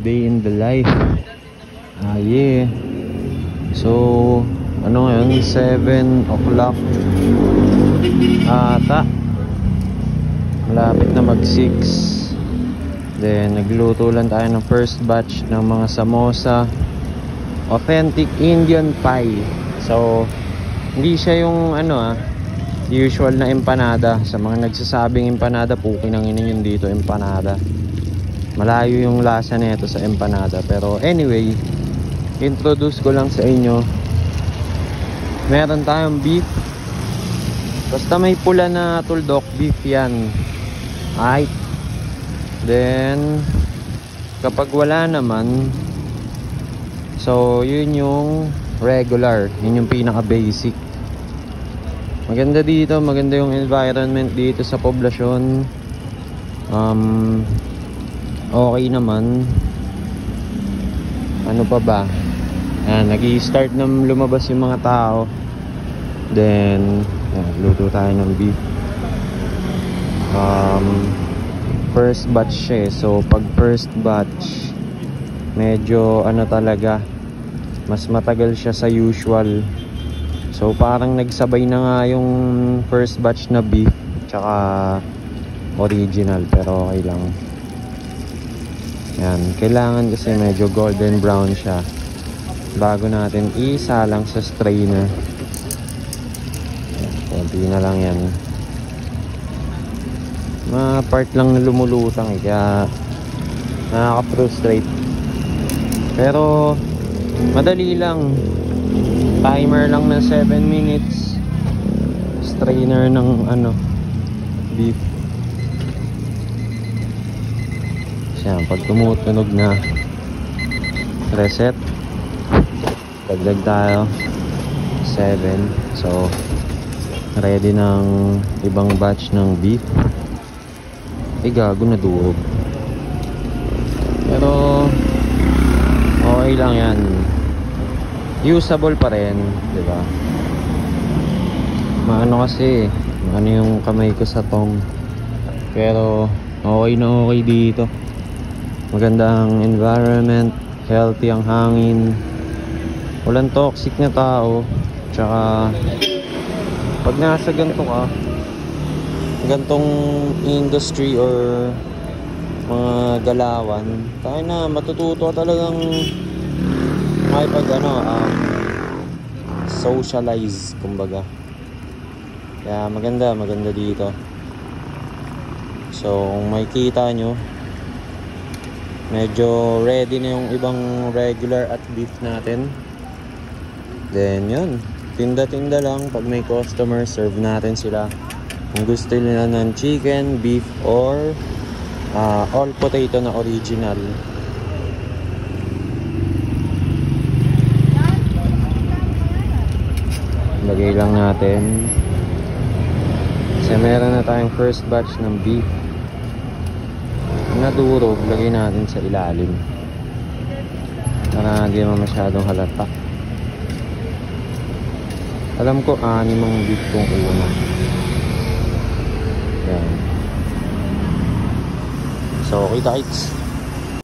Day in the life. Yeah. So, ano ngayon? 7 o'clock ata. Malapit na mag 6. Then, nagluto lang tayo ng first batch ng mga samosa. Authentic Indian pie. So, hindi siya yung usual na empanada. Sa mga nagsasabing empanada, pukin ang ina yun dito, empanada. Malayo yung lasa nito sa empanada. Pero anyway, introduce ko lang sa inyo. Meron tayong beef. Basta may pula na tuldok, beef yan. Alright. Then, kapag wala naman, so yun yung regular. Yun yung pinaka basic. Maganda dito, maganda yung environment dito sa poblasyon. Okay naman. Ano pa ba? Nag-i-start na lumabas yung mga tao. Then luto tayo ng beef. First batch siya. So pag first batch, medyo talaga, mas matagal siya sa usual. So parang nagsabay na nga yung first batch na beef tsaka original, pero okay lang. Yan, kailangan kasi medyo golden brown siya bago natin isalang sa strainer. Konti na lang yan. Mga part lang na lumulutang kaya nakaka-frustrate. Pero madali lang. Timer lang ng 7 minutes. Strainer ng beef. Siya, pag tumutunog na, reset. Dagdag tayo 7. So ready ng ibang batch ng beef. Gago na durog. Pero okay lang yan. Usable pa rin, di ba? Maano kasi, maano yung kamay ko sa tong. Pero okay na okay dito. Magandang environment, healthy ang hangin. Walang toxic na tao. Tsaka pag nasa gantong industry or mga galawan, tayo na matututo talagang socialize, kumbaga. Kaya maganda dito. So kung makikita nyo, medyo ready na yung ibang regular at beef natin. Then yun, tinda-tinda lang. Pag may customer, serve natin sila. Kung gusto nila ng chicken, beef, or all potato na original. Lagay lang natin. Kasi meron na tayong first batch ng beef. Nadurog, lagay natin sa ilalim para hindi naman masyadong halata. Alam ko 6 ang beef kong una. Yan. So kita-kits.